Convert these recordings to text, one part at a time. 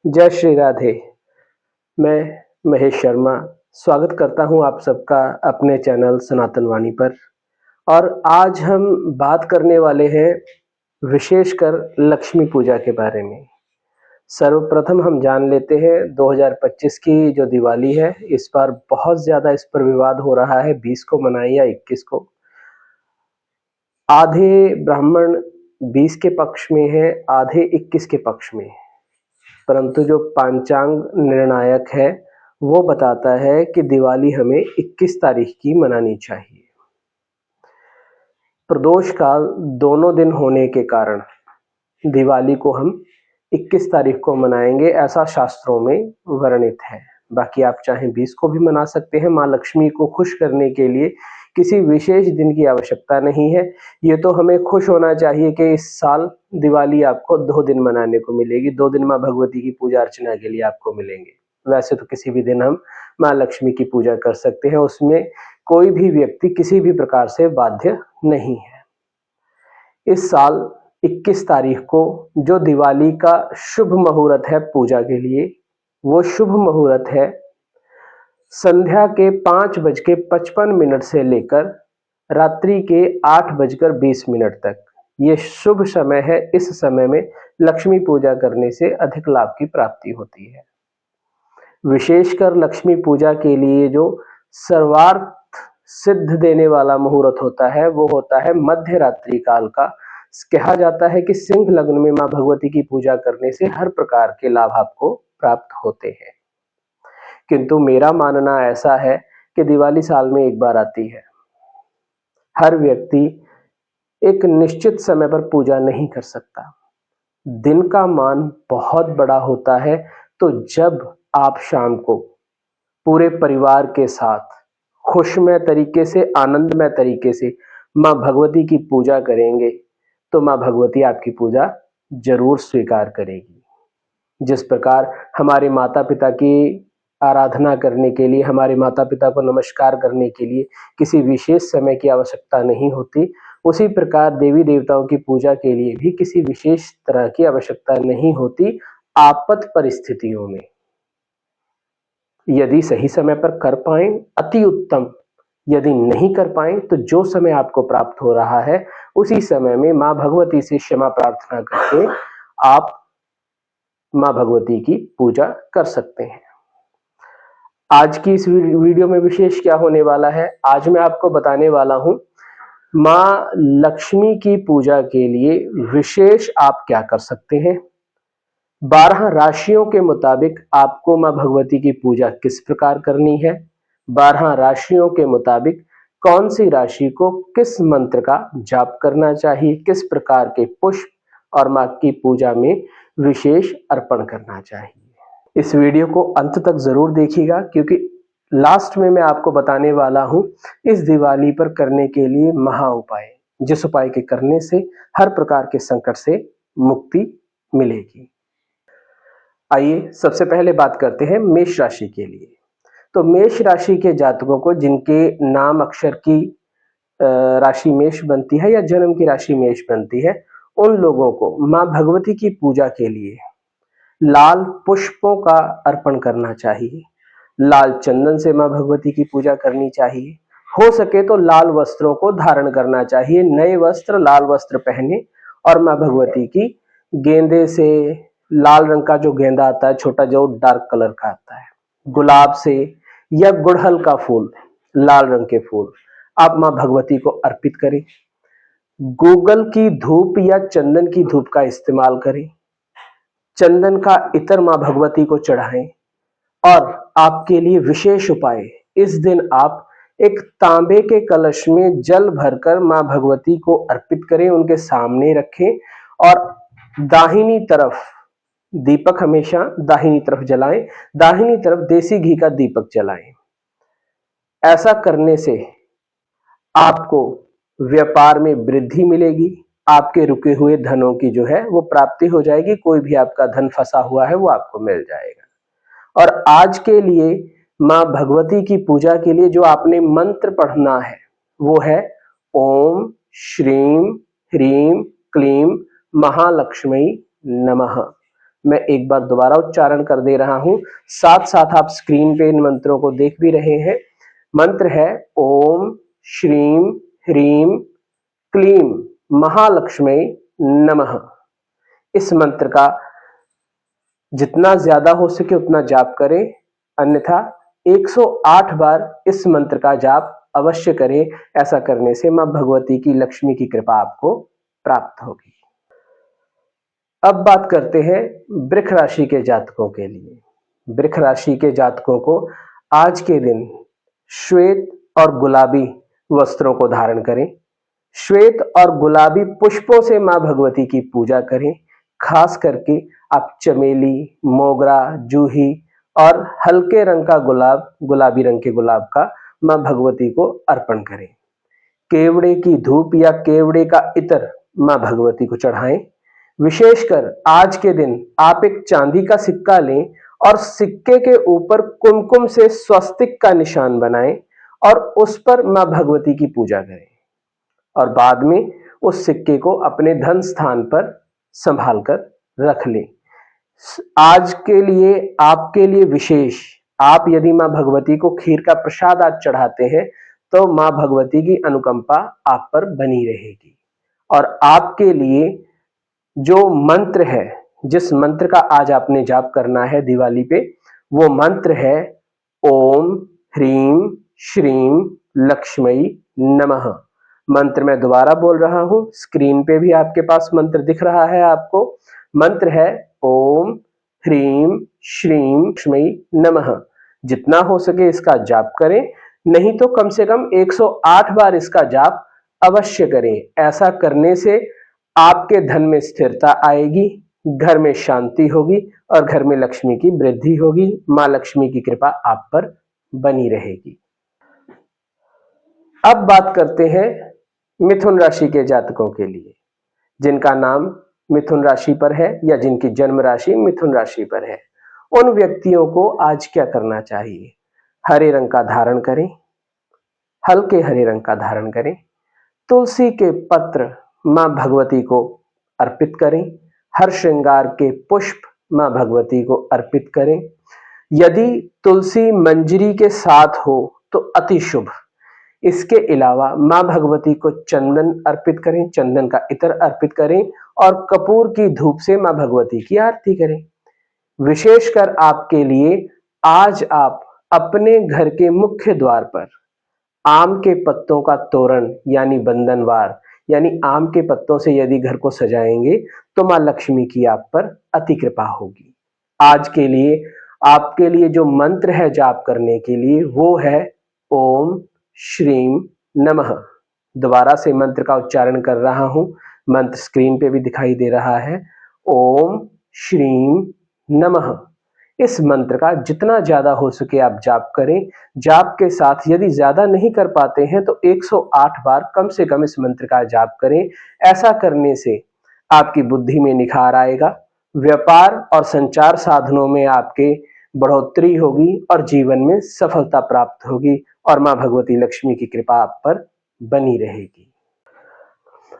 जय श्री राधे। मैं महेश शर्मा स्वागत करता हूं आप सबका अपने चैनल सनातन वाणी पर। और आज हम बात करने वाले हैं विशेषकर लक्ष्मी पूजा के बारे में। सर्वप्रथम हम जान लेते हैं 2025 की जो दिवाली है, इस बार बहुत ज़्यादा इस पर विवाद हो रहा है, 20 को मनाएँ या 21 को। आधे ब्राह्मण 20 के पक्ष में हैं, आधे 21 के पक्ष में हैं। परंतु जो पंचांग निर्णायक है, वो बताता है कि दिवाली हमें 21 तारीख की मनानी चाहिए। प्रदोष काल दोनों दिन होने के कारण दिवाली को हम 21 तारीख को मनाएंगे, ऐसा शास्त्रों में वर्णित है। बाकी आप चाहें 20 को भी मना सकते हैं। माँ लक्ष्मी को खुश करने के लिए किसी विशेष दिन की आवश्यकता नहीं है। ये तो हमें खुश होना चाहिए कि इस साल दिवाली आपको 2 दिन मनाने को मिलेगी, 2 दिन माँ भगवती की पूजा अर्चना के लिए आपको मिलेंगे। वैसे तो किसी भी दिन हम माँ लक्ष्मी की पूजा कर सकते हैं, उसमें कोई भी व्यक्ति किसी भी प्रकार से बाध्य नहीं है। इस साल 21 तारीख को जो दिवाली का शुभ मुहूर्त है पूजा के लिए, वो शुभ मुहूर्त है संध्या के 5:55 से लेकर रात्रि के 8:20 तक। ये शुभ समय है। इस समय में लक्ष्मी पूजा करने से अधिक लाभ की प्राप्ति होती है। विशेषकर लक्ष्मी पूजा के लिए जो सर्वार्थ सिद्ध देने वाला मुहूर्त होता है, वो होता है मध्य रात्रि काल का। कहा जाता है कि सिंह लग्न में माँ भगवती की पूजा करने से हर प्रकार के लाभ आपको प्राप्त होते हैं। किंतु मेरा मानना ऐसा है कि दिवाली साल में एक बार आती है। हर व्यक्ति एक निश्चित समय पर पूजा नहीं कर सकता। दिन का मान बहुत बड़ा होता है, तो जब आप शाम को पूरे परिवार के साथ खुशमय तरीके से, आनंदमय तरीके से माँ भगवती की पूजा करेंगे, तो माँ भगवती आपकी पूजा जरूर स्वीकार करेगी। जिस प्रकार हमारे माता पिता की आराधना करने के लिए, हमारे माता पिता को नमस्कार करने के लिए किसी विशेष समय की आवश्यकता नहीं होती, उसी प्रकार देवी देवताओं की पूजा के लिए भी किसी विशेष तरह की आवश्यकता नहीं होती। आपात परिस्थितियों में यदि सही समय पर कर पाएं, अति उत्तम। यदि नहीं कर पाएं, तो जो समय आपको प्राप्त हो रहा है, उसी समय में माँ भगवती से क्षमा प्रार्थना करके आप माँ भगवती की पूजा कर सकते हैं। आज की इस वीडियो में विशेष क्या होने वाला है, आज मैं आपको बताने वाला हूं माँ लक्ष्मी की पूजा के लिए विशेष आप क्या कर सकते हैं। 12 राशियों के मुताबिक आपको माँ भगवती की पूजा किस प्रकार करनी है। 12 राशियों के मुताबिक कौन सी राशि को किस मंत्र का जाप करना चाहिए, किस प्रकार के पुष्प और माँ की पूजा में विशेष अर्पण करना चाहिए। इस वीडियो को अंत तक जरूर देखिएगा, क्योंकि लास्ट में मैं आपको बताने वाला हूं इस दिवाली पर करने के लिए महा उपाय, जिस उपाय के करने से हर प्रकार के संकट से मुक्ति मिलेगी। आइए सबसे पहले बात करते हैं मेष राशि के लिए। तो मेष राशि के जातकों को जिनके नाम अक्षर की राशि मेष बनती है या जन्म की राशि मेष बनती है, उन लोगों को माँ भगवती की पूजा के लिए लाल पुष्पों का अर्पण करना चाहिए। लाल चंदन से माँ भगवती की पूजा करनी चाहिए। हो सके तो लाल वस्त्रों को धारण करना चाहिए। नए वस्त्र, लाल वस्त्र पहने और माँ भगवती की गेंदे से, लाल रंग का जो गेंदा आता है छोटा, जो डार्क कलर का आता है, गुलाब से या गुड़हल का फूल, लाल रंग के फूल आप माँ भगवती को अर्पित करें। गूगल की धूप या चंदन की धूप का इस्तेमाल करें। चंदन का इत्र माँ भगवती को चढ़ाएं। और आपके लिए विशेष उपाय, इस दिन आप एक तांबे के कलश में जल भरकर माँ भगवती को अर्पित करें, उनके सामने रखें और दाहिनी तरफ दीपक हमेशा दाहिनी तरफ जलाएं। दाहिनी तरफ देसी घी का दीपक जलाएं। ऐसा करने से आपको व्यापार में वृद्धि मिलेगी। आपके रुके हुए धनों की जो है वो प्राप्ति हो जाएगी। कोई भी आपका धन फंसा हुआ है वो आपको मिल जाएगा। और आज के लिए माँ भगवती की पूजा के लिए जो आपने मंत्र पढ़ना है वो है ओम श्रीम ह्रीम क्लीम महालक्ष्मी नमः। मैं एक बार दोबारा उच्चारण कर दे रहा हूं, साथ साथ आप स्क्रीन पे इन मंत्रों को देख भी रहे हैं। मंत्र है ओम श्रीम ह्रीम क्लीम महालक्ष्मी नमः। इस मंत्र का जितना ज्यादा हो सके उतना जाप करें, अन्यथा 108 बार इस मंत्र का जाप अवश्य करें। ऐसा करने से मां भगवती की लक्ष्मी की कृपा आपको प्राप्त होगी। अब बात करते हैं वृष राशि के जातकों के लिए। वृष राशि के जातकों को आज के दिन श्वेत और गुलाबी वस्त्रों को धारण करें, श्वेत और गुलाबी पुष्पों से मां भगवती की पूजा करें। खास करके आप चमेली, मोगरा, जूही और हल्के रंग का गुलाब, गुलाबी रंग के गुलाब का मां भगवती को अर्पण करें। केवड़े की धूप या केवड़े का इत्र मां भगवती को चढ़ाएं। विशेषकर आज के दिन आप एक चांदी का सिक्का लें और सिक्के के ऊपर कुमकुम से स्वस्तिक का निशान बनाएं और उस पर मां भगवती की पूजा करें और बाद में उस सिक्के को अपने धन स्थान पर संभाल कर रख लें। आज के लिए आपके लिए विशेष, आप यदि मां भगवती को खीर का प्रसाद आज चढ़ाते हैं तो मां भगवती की अनुकंपा आप पर बनी रहेगी। और आपके लिए जो मंत्र है, जिस मंत्र का आज आपने जाप करना है दिवाली पे, वो मंत्र है ओम ह्रीम श्रीम लक्ष्मी नमः। मंत्र मैं दोबारा बोल रहा हूं, स्क्रीन पे भी आपके पास मंत्र दिख रहा है आपको। मंत्र है ओम ह्रीम श्रीम लक्ष्मी नमः। जितना हो सके इसका जाप करें, नहीं तो कम से कम 108 बार इसका जाप अवश्य करें। ऐसा करने से आपके धन में स्थिरता आएगी, घर में शांति होगी और घर में लक्ष्मी की वृद्धि होगी। मां लक्ष्मी की कृपा आप पर बनी रहेगी। अब बात करते हैं मिथुन राशि के जातकों के लिए, जिनका नाम मिथुन राशि पर है या जिनकी जन्म राशि मिथुन राशि पर है। उन व्यक्तियों को आज क्या करना चाहिए? हरे रंग का धारण करें, हल्के हरे रंग का धारण करें। तुलसी के पत्र मां भगवती को अर्पित करें। हर श्रृंगार के पुष्प मां भगवती को अर्पित करें। यदि तुलसी मंजरी के साथ हो तो अति शुभ। इसके अलावा मां भगवती को चंदन अर्पित करें, चंदन का इत्र अर्पित करें और कपूर की धूप से मां भगवती की आरती करें। विशेषकर आपके लिए आज आप अपने घर के मुख्य द्वार पर आम के पत्तों का तोरण यानी बंधनवार, यानी आम के पत्तों से यदि घर को सजाएंगे तो मां लक्ष्मी की आप पर अति कृपा होगी। आज के लिए आपके लिए जो मंत्र है जाप करने के लिए वो है ओम श्रीम नमः। दोबारा से मंत्र का उच्चारण कर रहा हूं, मंत्र स्क्रीन पे भी दिखाई दे रहा है, ओम श्रीम नमः। इस मंत्र का जितना ज्यादा हो सके आप जाप करें। जाप के साथ यदि ज्यादा नहीं कर पाते हैं तो 108 बार कम से कम इस मंत्र का जाप करें। ऐसा करने से आपकी बुद्धि में निखार आएगा, व्यापार और संचार साधनों में आपके बढ़ोतरी होगी और जीवन में सफलता प्राप्त होगी और मां भगवती लक्ष्मी की कृपा आप पर बनी रहेगी।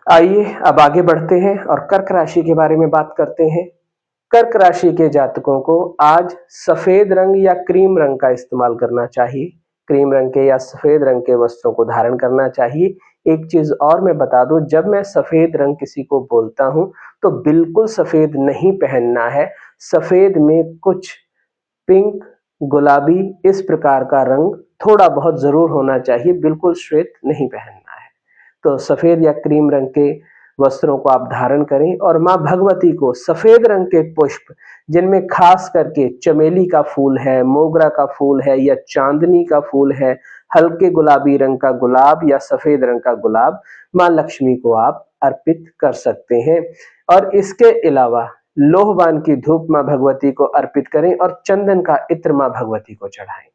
आइए अब आगे बढ़ते हैं और कर्क राशि के बारे में बात करते हैं। कर्क राशि के जातकों को आज सफेद रंग या क्रीम रंग का इस्तेमाल करना चाहिए। क्रीम रंग के या सफेद रंग के वस्त्रों को धारण करना चाहिए। एक चीज और मैं बता दूं, जब मैं सफेद रंग किसी को बोलता हूं तो बिल्कुल सफेद नहीं पहनना है। सफेद में कुछ पिंक, गुलाबी इस प्रकार का रंग थोड़ा बहुत जरूर होना चाहिए, बिल्कुल श्वेत नहीं पहनना है। तो सफेद या क्रीम रंग के वस्त्रों को आप धारण करें और मां भगवती को सफेद रंग के पुष्प, जिनमें खास करके चमेली का फूल है, मोगरा का फूल है या चांदनी का फूल है, हल्के गुलाबी रंग का गुलाब या सफेद रंग का गुलाब, मां लक्ष्मी को आप अर्पित कर सकते हैं। और इसके अलावा लोहवान की धूप मां भगवती को अर्पित करें और चंदन का इत्र मां भगवती को चढ़ाएं।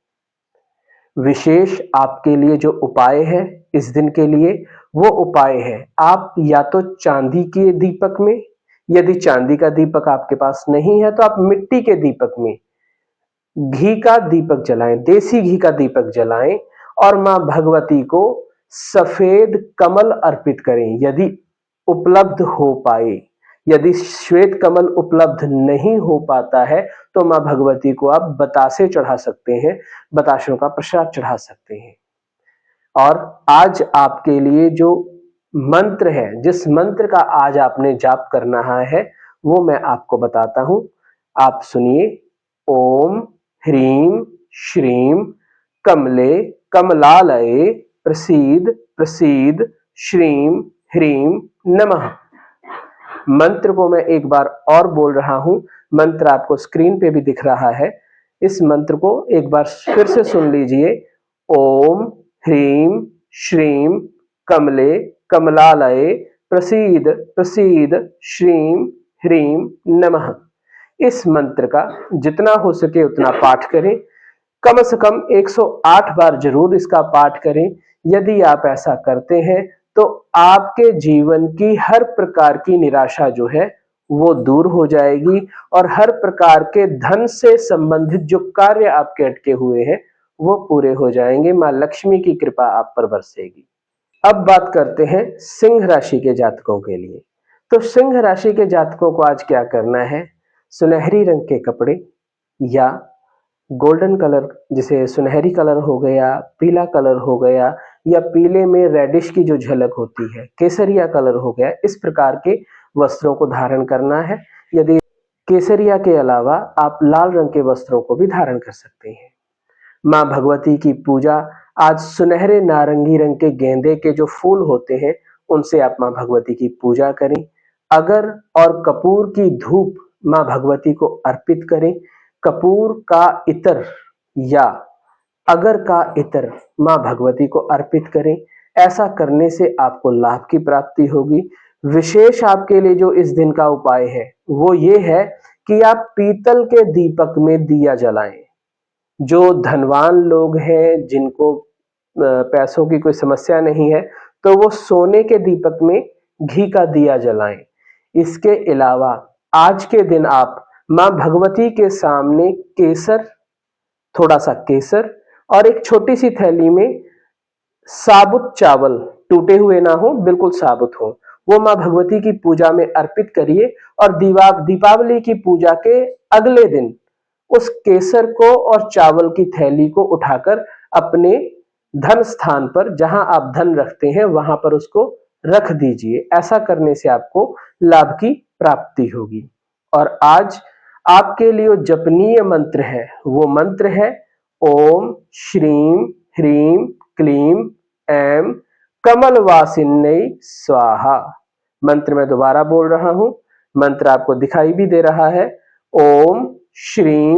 विशेष आपके लिए जो उपाय है इस दिन के लिए, वो उपाय है आप या तो चांदी के दीपक में, यदि चांदी का दीपक आपके पास नहीं है तो आप मिट्टी के दीपक में घी का दीपक जलाएं, देसी घी का दीपक जलाएं और मां भगवती को सफेद कमल अर्पित करें। यदि उपलब्ध हो पाए, यदि श्वेत कमल उपलब्ध नहीं हो पाता है तो मां भगवती को आप बतासे चढ़ा सकते हैं, बतासों का प्रसाद चढ़ा सकते हैं। और आज आपके लिए जो मंत्र है, जिस मंत्र का आज आपने जाप करना है, वो मैं आपको बताता हूं। आप सुनिए। ओम ह्रीं श्रीं कमले कमलालये प्रसीद प्रसीद श्रीं ह्रीं नमः। मंत्र को मैं एक बार और बोल रहा हूं। मंत्र आपको स्क्रीन पे भी दिख रहा है। इस मंत्र को एक बार फिर से सुन लीजिए। ओम ह्रीं श्रीं कमले कमलालये प्रसीद प्रसीद श्रीं ह्रीं नमः। इस मंत्र का जितना हो सके उतना पाठ करें। कम से कम 108 बार जरूर इसका पाठ करें। यदि आप ऐसा करते हैं तो आपके जीवन की हर प्रकार की निराशा जो है वो दूर हो जाएगी और हर प्रकार के धन से संबंधित जो कार्य आपके अटके हुए हैं वो पूरे हो जाएंगे। मां लक्ष्मी की कृपा आप पर बरसेगी। अब बात करते हैं सिंह राशि के जातकों के लिए। तो सिंह राशि के जातकों को आज क्या करना है? सुनहरी रंग के कपड़े या गोल्डन कलर, जिसे सुनहरी कलर हो गया, पीला कलर हो गया, या पीले में रेडिश की जो झलक होती है, केसरिया कलर हो गया, इस प्रकार के वस्त्रों को धारण करना है। यदि केसरिया के अलावा आप लाल रंग के वस्त्रों को भी धारण कर सकते हैं। मां भगवती की पूजा आज सुनहरे नारंगी रंग के गेंदे के जो फूल होते हैं उनसे आप मां भगवती की पूजा करें। अगर और कपूर की धूप मां भगवती को अर्पित करें। कपूर का इत्र या अगर का इत्र मां भगवती को अर्पित करें। ऐसा करने से आपको लाभ की प्राप्ति होगी। विशेष आपके लिए जो इस दिन का उपाय है वो ये है कि आप पीतल के दीपक में दिया जलाएं। जो धनवान लोग हैं, जिनको पैसों की कोई समस्या नहीं है, तो वो सोने के दीपक में घी का दिया जलाएं। इसके अलावा आज के दिन आप मां भगवती के सामने केसर, थोड़ा सा केसर और एक छोटी सी थैली में साबुत चावल, टूटे हुए ना हो, बिल्कुल साबुत हो, वो मां भगवती की पूजा में अर्पित करिए। और दीपावली की पूजा के अगले दिन उस केसर को और चावल की थैली को उठाकर अपने धन स्थान पर, जहां आप धन रखते हैं, वहां पर उसको रख दीजिए। ऐसा करने से आपको लाभ की प्राप्ति होगी। और आज आपके लिए जपनीय मंत्र है, वो मंत्र है ओम श्रीं ह्रीं क्लीं ऐं कमलवासिन्यै स्वाहा। मंत्र मैं दोबारा बोल रहा हूं। मंत्र आपको दिखाई भी दे रहा है। ओम श्रीं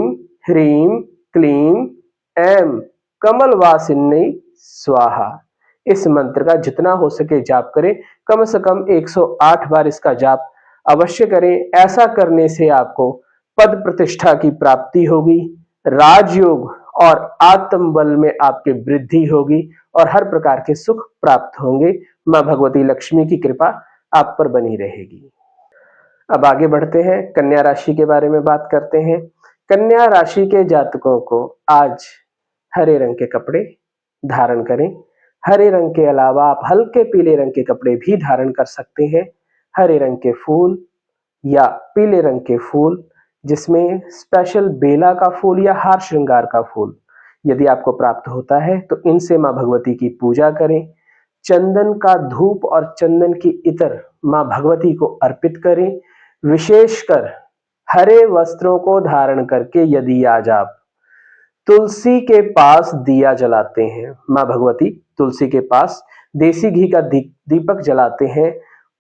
ह्रीं क्लीं ऐं कमलवासिन्यै स्वाहा। इस मंत्र का जितना हो सके जाप करें। कम से कम 108 बार इसका जाप अवश्य करें। ऐसा करने से आपको पद प्रतिष्ठा की प्राप्ति होगी, राजयोग और आत्मबल में आपके वृद्धि होगी और हर प्रकार के सुख प्राप्त होंगे। मां भगवती लक्ष्मी की कृपा आप पर बनी रहेगी। अब आगे बढ़ते हैं, कन्या राशि के बारे में बात करते हैं। कन्या राशि के जातकों को आज हरे रंग के कपड़े धारण करें। हरे रंग के अलावा आप हल्के पीले रंग के कपड़े भी धारण कर सकते हैं। हरे रंग के फूल या पीले रंग के फूल, जिसमें स्पेशल बेला का फूल या हार श्रृंगार का फूल यदि आपको प्राप्त होता है तो इनसे मां भगवती की पूजा करें। चंदन का धूप और चंदन की इत्र मां भगवती को अर्पित करें। विशेषकर हरे वस्त्रों को धारण करके यदि आज आप तुलसी के पास दिया जलाते हैं, मां भगवती तुलसी के पास देसी घी का दीपक जलाते हैं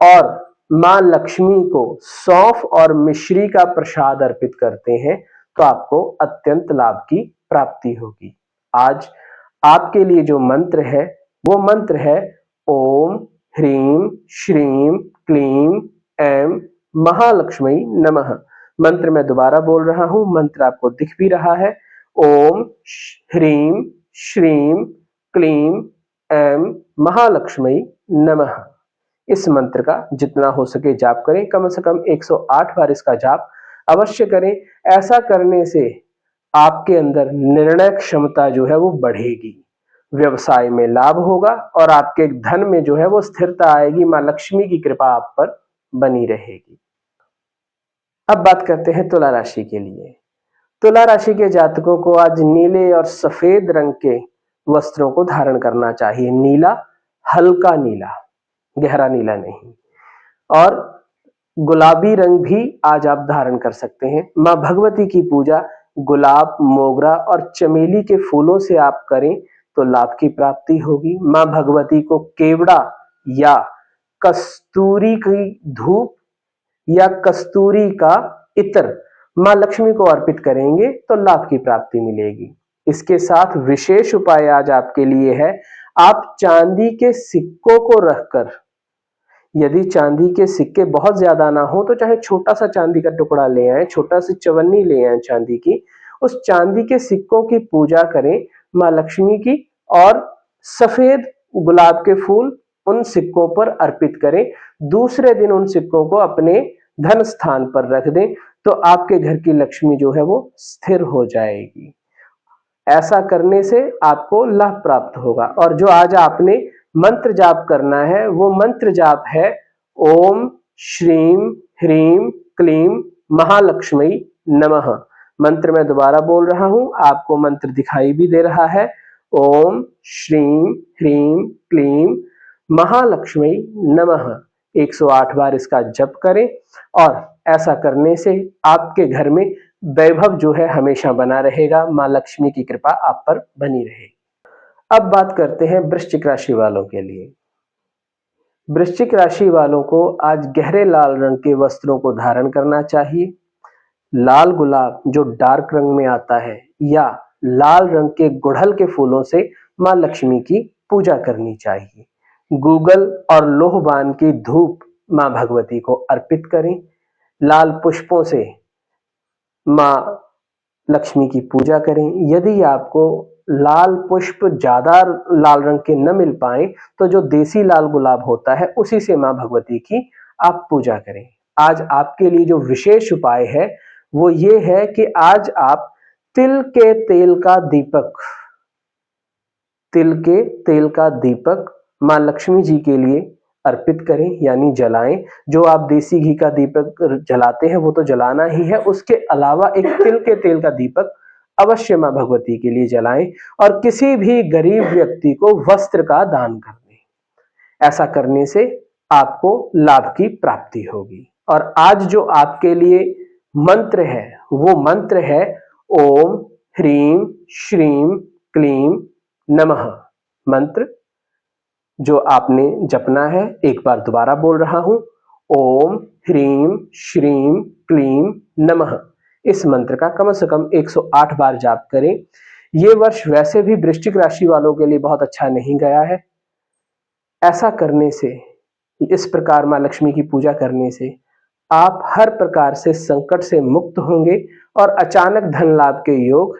और मां लक्ष्मी को सौंफ और मिश्री का प्रसाद अर्पित करते हैं, तो आपको अत्यंत लाभ की प्राप्ति होगी। आज आपके लिए जो मंत्र है वो मंत्र है ओम ह्रीं श्रीं क्लीं ऐं महालक्ष्मी नमः। मंत्र मैं दोबारा बोल रहा हूं। मंत्र आपको दिख भी रहा है। ओम ह्रीं श्रीं क्लीं ऐं महालक्ष्मी नमः। इस मंत्र का जितना हो सके जाप करें। कम से कम 108 बार इसका जाप अवश्य करें। ऐसा करने से आपके अंदर निर्णय क्षमता जो है वो बढ़ेगी, व्यवसाय में लाभ होगा और आपके धन में जो है वो स्थिरता आएगी। मां लक्ष्मी की कृपा आप पर बनी रहेगी। अब बात करते हैं तुला राशि के लिए। तुला राशि के जातकों को आज नीले और सफेद रंग के वस्त्रों को धारण करना चाहिए। नीला, हल्का नीला, गहरा नीला नहीं, और गुलाबी रंग भी आज आप धारण कर सकते हैं। मां भगवती की पूजा गुलाब, मोगरा और चमेली के फूलों से आप करें तो लाभ की प्राप्ति होगी। मां भगवती को केवड़ा या कस्तूरी की धूप या कस्तूरी का इत्र मां लक्ष्मी को अर्पित करेंगे तो लाभ की प्राप्ति मिलेगी। इसके साथ विशेष उपाय आज आपके लिए है, आप चांदी के सिक्कों को रखकर, यदि चांदी के सिक्के बहुत ज्यादा ना हो तो चाहे छोटा सा चांदी का टुकड़ा ले आए, छोटा सी चवन्नी ले आए चांदी की, उस चांदी के सिक्कों की पूजा करें मां लक्ष्मी की, और सफेद गुलाब के फूल उन सिक्कों पर अर्पित करें। दूसरे दिन उन सिक्कों को अपने धन स्थान पर रख दें तो आपके घर की लक्ष्मी जो है वो स्थिर हो जाएगी। ऐसा करने से आपको लाभ प्राप्त होगा। और जो आज आपने मंत्र जाप करना है वो मंत्र जाप है ओम श्रीम ह्रीम क्लीम महालक्ष्मी नमः। मंत्र मैं दोबारा बोल रहा हूं, आपको मंत्र दिखाई भी दे रहा है। ओम श्रीम ह्रीम क्लीम महालक्ष्मी नमः। 108 बार इसका जप करें और ऐसा करने से आपके घर में वैभव जो है हमेशा बना रहेगा। मां लक्ष्मी की कृपा आप पर बनी रहेगी। अब बात करते हैं वृश्चिक राशि वालों के लिए। वृश्चिक राशि वालों को आज गहरे लाल रंग के वस्त्रों को धारण करना चाहिए। लाल गुलाब जो डार्क रंग में आता है या लाल रंग के गुड़हल के फूलों से मां लक्ष्मी की पूजा करनी चाहिए। गूगल और लोहबान की धूप मां भगवती को अर्पित करें। लाल पुष्पों से मां लक्ष्मी की पूजा करें। यदि आपको लाल पुष्प ज्यादा लाल रंग के न मिल पाए तो जो देसी लाल गुलाब होता है उसी से मां भगवती की आप पूजा करें। आज आपके लिए जो विशेष उपाय है वो ये है कि आज आप तिल के तेल का दीपक मां लक्ष्मी जी के लिए अर्पित करें, यानी जलाएं। जो आप देसी घी का दीपक जलाते हैं वो तो जलाना ही है, उसके अलावा एक तिल के तेल का दीपक अवश्य मां भगवती के लिए जलाएं और किसी भी गरीब व्यक्ति को वस्त्र का दान कर दें। ऐसा करने से आपको लाभ की प्राप्ति होगी। और आज जो आपके लिए मंत्र है वो मंत्र है ओम ह्रीम श्रीम क्लीम नमः। मंत्र जो आपने जपना है, एक बार दोबारा बोल रहा हूं, ओम ह्रीम श्रीम क्लीम नमः। इस मंत्र का कम से कम 108 बार जाप करें। ये वर्ष वैसे भी वृश्चिक राशि वालों के लिए बहुत अच्छा नहीं गया है। ऐसा करने से, इस प्रकार मां लक्ष्मी की पूजा करने से आप हर प्रकार से संकट से मुक्त होंगे और अचानक धन लाभ के योग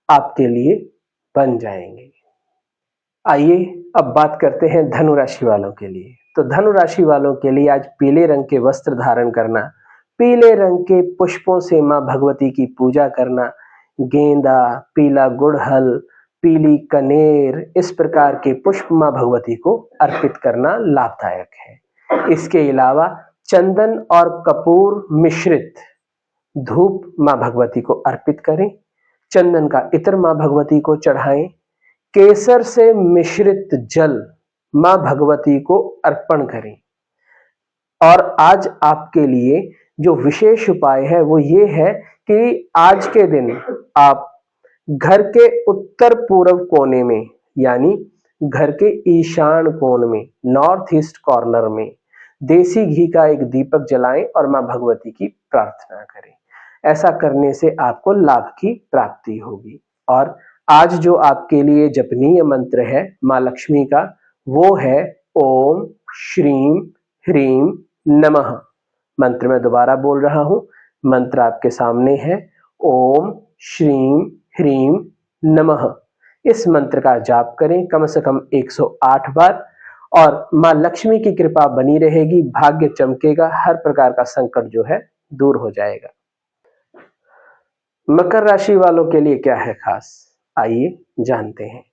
आपके लिए बन जाएंगे। आइए अब बात करते हैं धनु राशि वालों के लिए। तो धनु राशि वालों के लिए आज पीले रंग के वस्त्र धारण करना, पीले रंग के पुष्पों से मां भगवती की पूजा करना, गेंदा, पीला गुड़हल, पीली कनेर, इस प्रकार के पुष्प मां भगवती को अर्पित करना लाभदायक है। इसके अलावा चंदन और कपूर मिश्रित धूप मां भगवती को अर्पित करें। चंदन का इत्र मां भगवती को चढ़ाएं। केसर से मिश्रित जल मां भगवती को अर्पण करें। और आज आपके लिए जो विशेष उपाय है वो ये है कि आज के दिन आप घर के उत्तर पूर्व कोने में, यानी घर के ईशान कोण में, नॉर्थ ईस्ट कॉर्नर में देसी घी का एक दीपक जलाएं और मां भगवती की प्रार्थना करें। ऐसा करने से आपको लाभ की प्राप्ति होगी। और आज जो आपके लिए जपनीय मंत्र है मां लक्ष्मी का वो है ओम श्रीम ह्रीम नमः। मंत्र मैं दोबारा बोल रहा हूं, मंत्र आपके सामने है ओम श्रीम ह्रीम नमः। इस मंत्र का जाप करें कम से कम 108 बार और मां लक्ष्मी की कृपा बनी रहेगी, भाग्य चमकेगा, हर प्रकार का संकट जो है दूर हो जाएगा। मकर राशि वालों के लिए क्या है खास, आइए जानते हैं।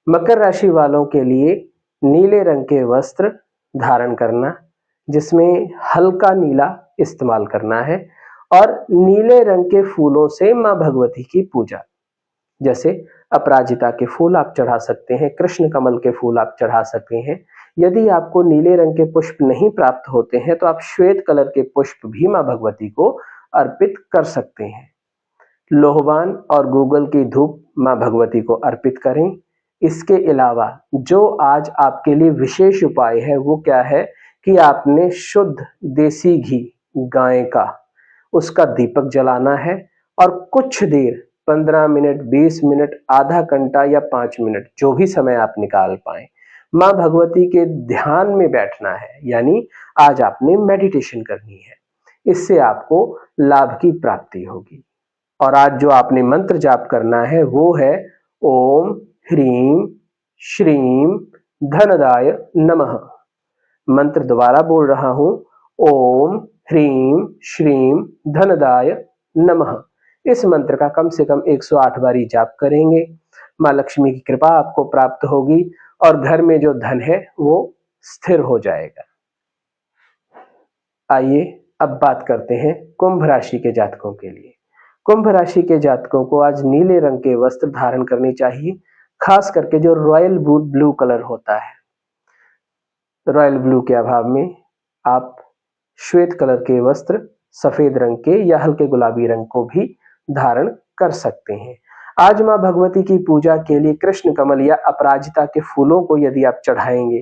मकर राशि वालों के लिए नीले रंग के वस्त्र धारण करना, जिसमें हल्का नीला इस्तेमाल करना है, और नीले रंग के फूलों से मां भगवती की पूजा, जैसे अपराजिता के फूल आप चढ़ा सकते हैं, कृष्ण कमल के फूल आप चढ़ा सकते हैं। यदि आपको नीले रंग के पुष्प नहीं प्राप्त होते हैं तो आप श्वेत कलर के पुष्प भी मां भगवती को अर्पित कर सकते हैं। लोहवान और गूगल की धूप मां भगवती को अर्पित करें। इसके अलावा जो आज आपके लिए विशेष उपाय है वो क्या है कि आपने शुद्ध देसी घी गाय का उसका दीपक जलाना है और कुछ देर 15 मिनट, 20 मिनट, आधा घंटा या 5 मिनट, जो भी समय आप निकाल पाए, मां भगवती के ध्यान में बैठना है। यानी आज आपने मेडिटेशन करनी है, इससे आपको लाभ की प्राप्ति होगी। और आज जो आपने मंत्र जाप करना है वो है ओम ह्रीम श्रीम धनदाय नमः। मंत्र दोबारा बोल रहा हूं, ओम ह्रीम श्रीम धनदाय नमः। इस मंत्र का कम से कम 108 बारी जाप करेंगे, मां लक्ष्मी की कृपा आपको प्राप्त होगी और घर में जो धन है वो स्थिर हो जाएगा। आइए अब बात करते हैं कुंभ राशि के जातकों के लिए। कुंभ राशि के जातकों को आज नीले रंग के वस्त्र धारण करने चाहिए, खास करके जो रॉयल ब्लू कलर होता है। रॉयल ब्लू के अभाव में आप श्वेत कलर के वस्त्र, सफेद रंग के या हल्के गुलाबी रंग को भी धारण कर सकते हैं। आज मां भगवती की पूजा के लिए कृष्ण कमल या अपराजिता के फूलों को यदि आप चढ़ाएंगे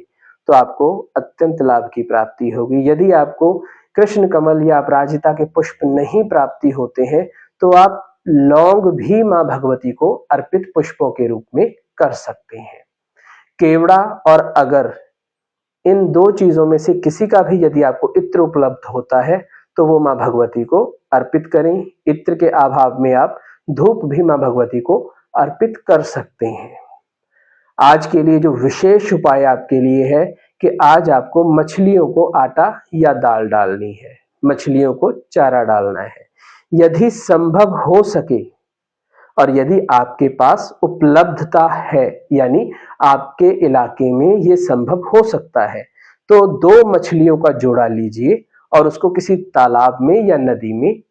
तो आपको अत्यंत लाभ की प्राप्ति होगी। यदि आपको कृष्ण कमल या अपराजिता के पुष्प नहीं प्राप्ति होते हैं तो आप लौंग भी मां भगवती को अर्पित पुष्पों के रूप में कर सकते हैं। केवड़ा और अगर, इन दो चीजों में से किसी का भी यदि आपको इत्र उपलब्ध होता है तो वो मां भगवती को अर्पित करें। इत्र के अभाव में आप धूप भी मां भगवती को अर्पित कर सकते हैं। आज के लिए जो विशेष उपाय आपके लिए है कि आज आपको मछलियों को आटा या दाल डालनी है, मछलियों को चारा डालना है। यदि संभव हो सके और यदि आपके पास उपलब्धता है, यानी आपके इलाके में ये संभव हो सकता है, तो 2 मछलियों का जोड़ा लीजिए और उसको किसी तालाब में या नदी में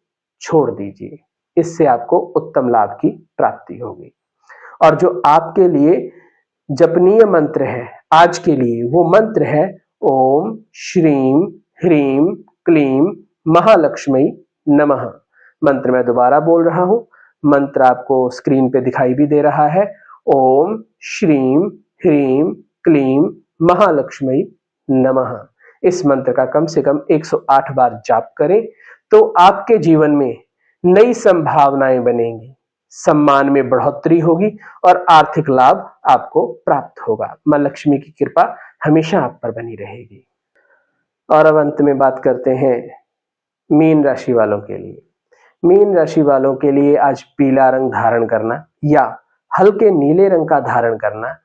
छोड़ दीजिए। इससे आपको उत्तम लाभ की प्राप्ति होगी। और जो आपके लिए जपनीय मंत्र है आज के लिए, वो मंत्र है ओम श्रीम ह्रीम क्लीम महालक्ष्मी नमः। मंत्र मैं दोबारा बोल रहा हूं, मंत्र आपको स्क्रीन पे दिखाई भी दे रहा है। ओम श्रीम ह्रीम क्लीम महालक्ष्मी नमः। इस मंत्र का कम से कम 108 बार जाप करें तो आपके जीवन में नई संभावनाएं बनेंगी, सम्मान में बढ़ोतरी होगी और आर्थिक लाभ आपको प्राप्त होगा। मां लक्ष्मी की कृपा हमेशा आप पर बनी रहेगी। और अब अंत में बात करते हैं मीन राशि वालों के लिए। मीन राशि वालों के लिए आज पीला रंग धारण करना या हल्के नीले रंग का धारण करना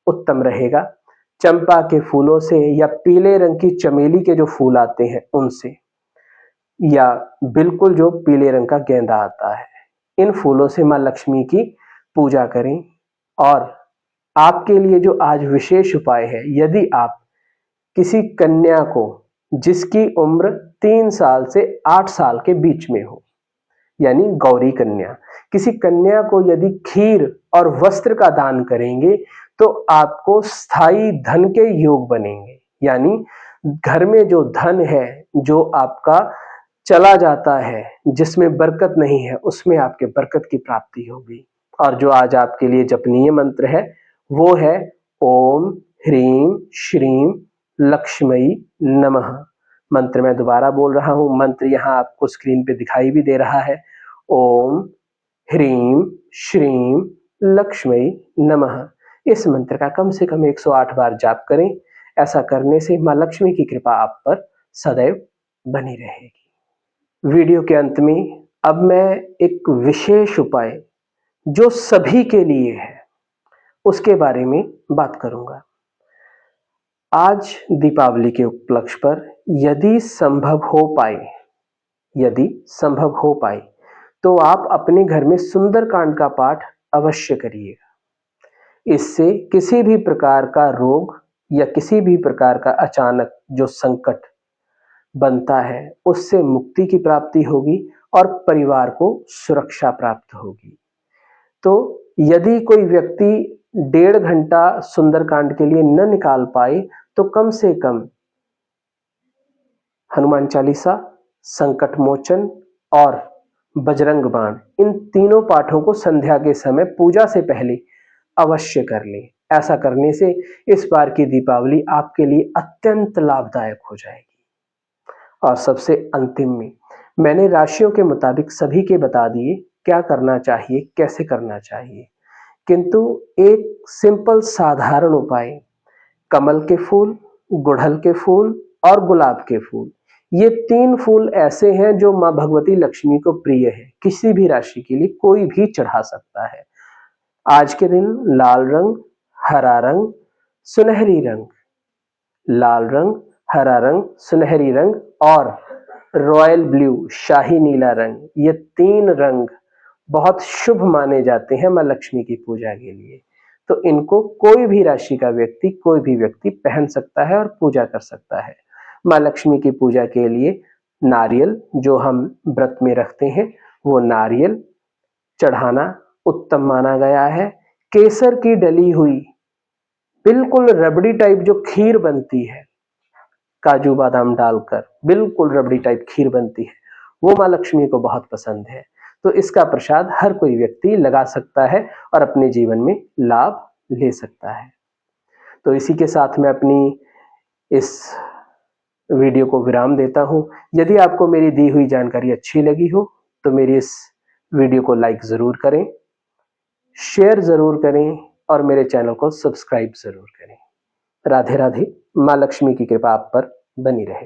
उत्तम रहेगा। चंपा के फूलों से या पीले रंग की चमेली के जो फूल आते हैं उनसे, या बिल्कुल जो पीले रंग का गेंदा आता है, इन फूलों से मां लक्ष्मी की पूजा करें। और आपके लिए जो आज विशेष उपाय है, यदि आप किसी कन्या को जिसकी उम्र 3 साल से 8 साल के बीच में हो, यानी गौरी कन्या, किसी कन्या को यदि खीर और वस्त्र का दान करेंगे तो आपको स्थायी धन के योग बनेंगे। यानी घर में जो धन है, जो आपका चला जाता है, जिसमें बरकत नहीं है, उसमें आपके बरकत की प्राप्ति होगी। और जो आज आपके लिए जपनीय मंत्र है वो है ओम ह्रीम श्रीम लक्ष्मी नमः। मंत्र मैं दोबारा बोल रहा हूं, मंत्र यहां आपको स्क्रीन पे दिखाई भी दे रहा है। ओम ह्रीम श्रीम लक्ष्मी नमः। इस मंत्र का कम से कम 108 बार जाप करें। ऐसा करने से मां लक्ष्मी की कृपा आप पर सदैव बनी रहेगी। वीडियो के अंत में अब मैं एक विशेष उपाय जो सभी के लिए है उसके बारे में बात करूंगा। आज दीपावली के उपलक्ष्य पर यदि संभव हो पाए तो आप अपने घर में सुंदरकांड का पाठ अवश्य करिएगा। इससे किसी भी प्रकार का रोग या किसी भी प्रकार का अचानक जो संकट बनता है उससे मुक्ति की प्राप्ति होगी और परिवार को सुरक्षा प्राप्त होगी। तो यदि कोई व्यक्ति 1.5 घंटा सुंदरकांड के लिए न निकाल पाए तो कम से कम हनुमान चालीसा, संकट मोचन और बजरंग बाण, इन तीनों पाठों को संध्या के समय पूजा से पहले अवश्य कर लें। ऐसा करने से इस बार की दीपावली आपके लिए अत्यंत लाभदायक हो जाएगी। और सबसे अंतिम में मैंने राशियों के मुताबिक सभी के बता दिए क्या करना चाहिए, कैसे करना चाहिए, किंतु एक सिंपल साधारण उपाय, कमल के फूल, गुड़हल के फूल और गुलाब के फूल, ये 3 फूल ऐसे हैं जो माँ भगवती लक्ष्मी को प्रिय है। किसी भी राशि के लिए कोई भी चढ़ा सकता है। आज के दिन लाल रंग, हरा रंग, सुनहरी रंग, लाल रंग, हरा रंग, सुनहरी रंग और रॉयल ब्लू, शाही नीला रंग, ये 3 रंग बहुत शुभ माने जाते हैं माँ लक्ष्मी की पूजा के लिए। तो इनको कोई भी राशि का व्यक्ति, कोई भी व्यक्ति पहन सकता है और पूजा कर सकता है। माँ लक्ष्मी की पूजा के लिए नारियल, जो हम व्रत में रखते हैं, वो नारियल चढ़ाना उत्तम माना गया है। केसर की डली हुई बिल्कुल रबड़ी टाइप जो खीर बनती है, काजू बादाम डालकर बिल्कुल रबड़ी टाइप खीर बनती है, वो माँ लक्ष्मी को बहुत पसंद है। तो इसका प्रसाद हर कोई व्यक्ति लगा सकता है और अपने जीवन में लाभ ले सकता है। तो इसी के साथ मैं अपनी इस वीडियो को विराम देता हूं। यदि आपको मेरी दी हुई जानकारी अच्छी लगी हो तो मेरी इस वीडियो को लाइक जरूर करें, शेयर जरूर करें और मेरे चैनल को सब्सक्राइब जरूर करें। राधे राधे। माँ लक्ष्मी की कृपा आप पर बनी रहे।